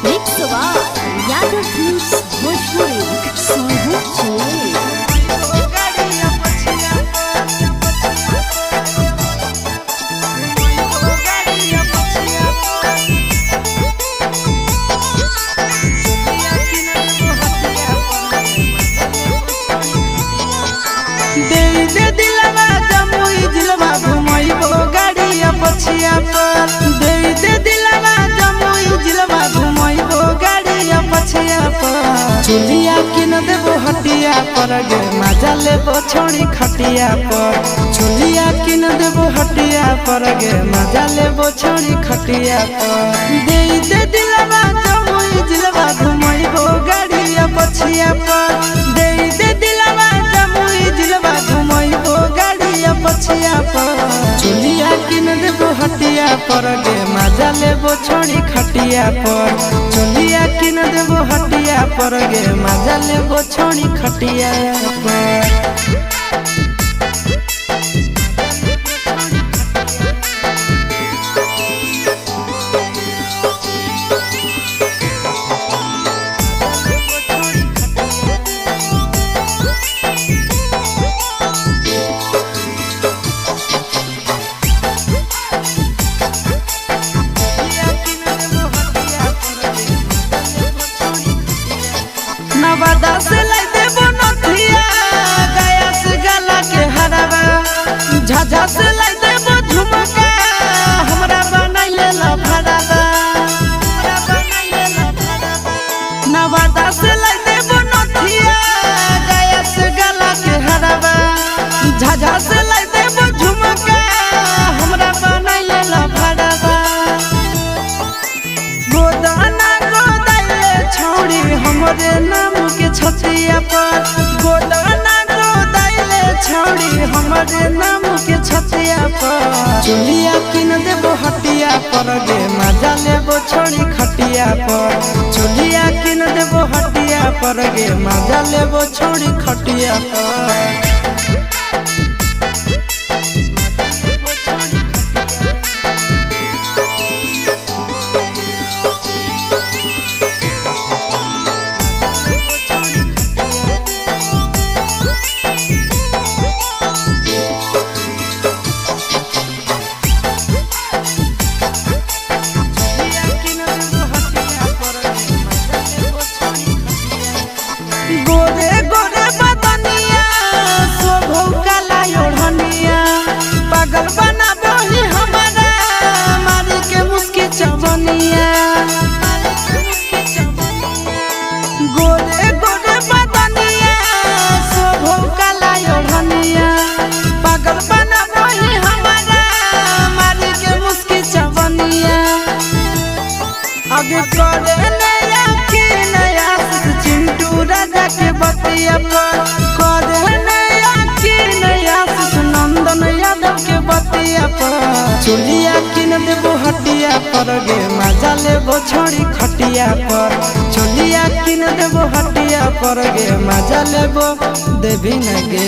Mixoar, Yaga Films, Bhojpuri, Sohu Chile. पछिया पर दे दे दिलवा जमुई जिलवा घुमैबो गाड़िया पछिया पर चुलिया किन देबो हटिया पर गे मजा लेबो छोड़ी खटिया पर चुलिया किन देबो हटिया पर गे मजा लेबो छोड़ी खटिया पर दे दे दिलवा जमुई जिलवा घुमैबो गाड़िया पछिया पर दे दे दिलवा जमुई जिलवा घुमैबो गाड़िया पछिया पर चुलिया किन देबो हटिया पर गे मजा लेबो छोड़ी खटिया पर चुलिया किन देबो हटिया पर गे मजा लेबो छोड़ी खटिया पर नवादा से लाई देबो नथिया गया से गला के हरावा झाझा से लाई देबो झुमका हमरा बनाइले ला भरावा नवादा से लाई देबो नथिया गया से गला के हरावा झाझा से लाई देबो झुमका हमरा बनाइले ला भरावा गोदाना गोदाइले छोड़ी हमरे नाम छतिया पर गोदाना गोदाइले छोड़ी हमारे नाम के छतिया पर चुलिया किन देबो हटिया पर गे मजा लेबो छोड़ी खटिया पर चुलिया किन देबो हटिया पर गे मजा लेबो छोड़ी खटिया पर गोरे गोरे बदनिया शोभौ काला ओढ़निया पागल बनाबो ही हमारा मारी के मुस्की चवनिया गोरे गोरे बदनिया शोभौ काला ओढ़निया पागल बनाबो ही हमारा मारी के मुस्की चवनिया आगे करे नया की नया चिंटू राजा के बतिया पर करे नया की नया नंदन यादव के बतिया पर चुलिया किन देबो हटिया पर गे मजा लेबो छोड़ी खटिया पर चुलिया किन देबो हटिया पर गे मजा लेबो देबी न गे।